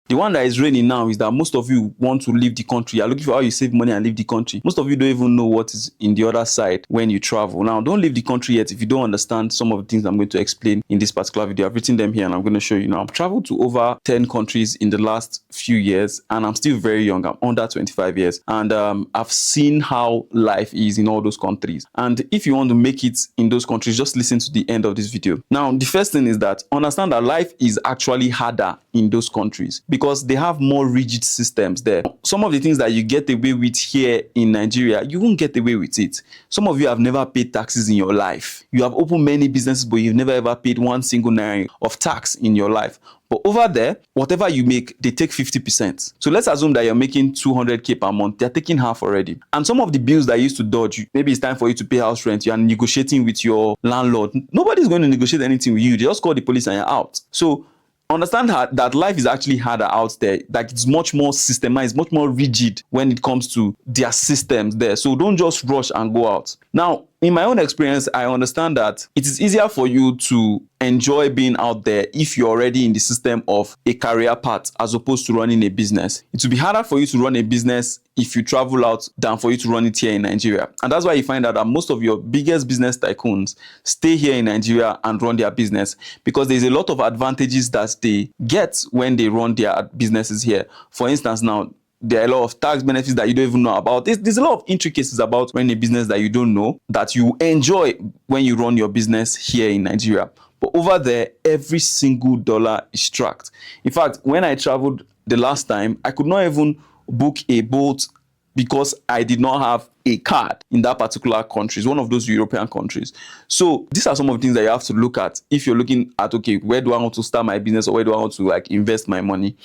The one that is reigning now is that most of you want to leave the country. You're looking for how you save money and leave the country. Most of you don't even know what is in the other side when you travel. Now, don't leave the country yet if you don't understand some of the things I'm going to explain in this particular video. I've written them here and I'm going to show you now. I've traveled to over 10 countries in the last few years and I'm still very young. I'm under 25 years and I've seen how life is in all those countries. And if you want to make it in those countries, just listen to the end of this video. Now, the first thing is that understand that life is actually harder in those countries because they have more rigid systems there. Some of the things that you get away with here in Nigeria, you won't get away with it. Some of you have never paid taxes in your life. You have opened many businesses, but you've never ever paid one single naira of tax in your life. But over there, whatever you make, they take 50%. So let's assume that you're making 200k per month. They're taking half already. And some of the bills that you used to dodge, maybe it's time for you to pay house rent. You're negotiating with your landlord. Nobody's going to negotiate anything with you. They just call the police and you're out. So understand that life is actually harder out there. Like it's much more systemized, much more rigid when it comes to their systems there. So don't just rush and go out. Now, in my own experience, I understand that it is easier for you to enjoy being out there if you're already in the system of a career path as opposed to running a business. It will be harder for you to run a business if you travel out than for you to run it here in Nigeria. And that's why you find out that most of your biggest business tycoons stay here in Nigeria and run their business because there's a lot of advantages that they get when they run their businesses here. For instance, now, there are a lot of tax benefits that you don't even know about. There's a lot of intricacies about running a business that you don't know that you enjoy when you run your business here in Nigeria. But over there, every single dollar is tracked. In fact, when I traveled the last time, I could not even book a boat because I did not have a card in that particular country. It's one of those European countries. So these are some of the things that you have to look at if you're looking at, okay, where do I want to start my business or where do I want to like invest my money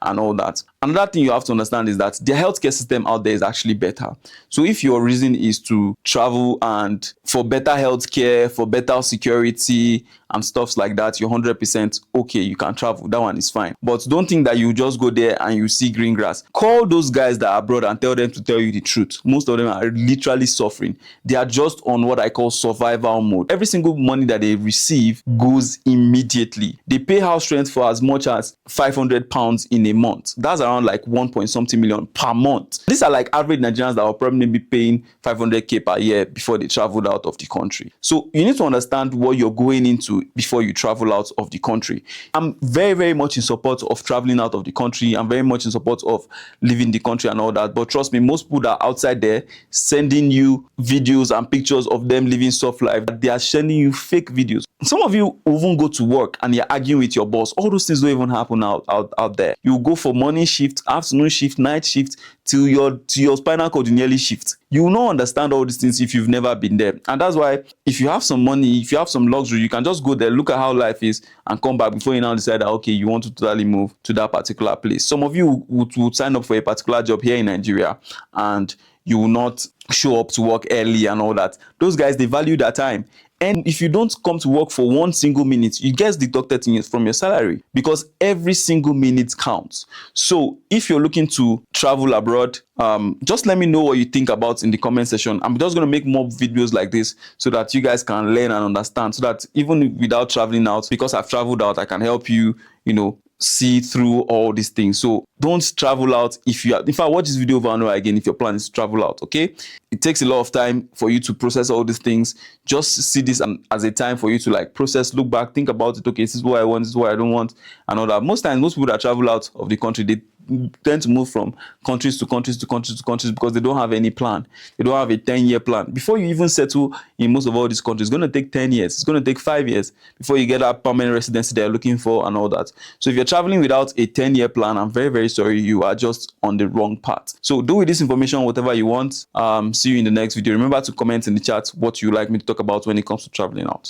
and all that. Another thing you have to understand is that the healthcare system out there is actually better. So if your reason is to travel and for better healthcare, for better security and stuff like that, you're 100% okay, you can travel. That one is fine. But don't think that you just go there and you see green grass. Call those guys that are abroad and tell them to tell you the truth. Most of them are literally suffering. They are just on what I call survival mode. Every single money that they receive goes immediately. They pay house rent for as much as £500 in a month. That's around like 1 point something million per month. These are like average Nigerians that will probably be paying 500k per year before they traveled out of the country. So you need to understand what you're going into before you travel out of the country. I'm very, very much in support of traveling out of the country. I'm very much in support of leaving the country and all that. But trust me, most people that are outside there sending you videos and pictures of them living soft life, they are sending you fake videos. Some of you even go to work and you're arguing with your boss. All those things don't even happen out there. You go for morning shift, afternoon shift, night shift, till your spinal cord nearly shift. You will not understand all these things if you've never been there. And that's why if you have some money, if you have some luxury, you can just go there, look at how life is and come back before you now decide that, okay, you want to totally move to that particular place. Some of you would sign up for a particular job here in Nigeria and you will not show up to work early and all that. Those guys, they value their time. And if you don't come to work for 1 single minute, you get deducted from your salary because every single minute counts. So if you're looking to travel abroad, just let me know what you think about in the comment section. I'm just going to make more videos like this so that you guys can learn and understand, so that even without traveling out, because I've traveled out, I can help you, see through all these things. So don't travel out if I watch this video over and over again, if your plan is to travel out, okay? It takes a lot of time for you to process all these things. Just see this as a time for you to like process, look back, think about it. Okay, this is what I want, this is what I don't want, and all that. Most times, most people that travel out of the country, they tend to move from countries to countries to countries to countries because they don't have any plan. They don't have a 10-year plan. Before you even settle in most of all these countries, it's going to take 10 years. It's going to take 5 years before you get that permanent residency they're looking for and all that. So if you're traveling without a 10-year plan, I'm very, very sorry. You are just on the wrong path. So do with this information whatever you want. See you in the next video. Remember to comment in the chat what you like me to talk about when it comes to traveling out.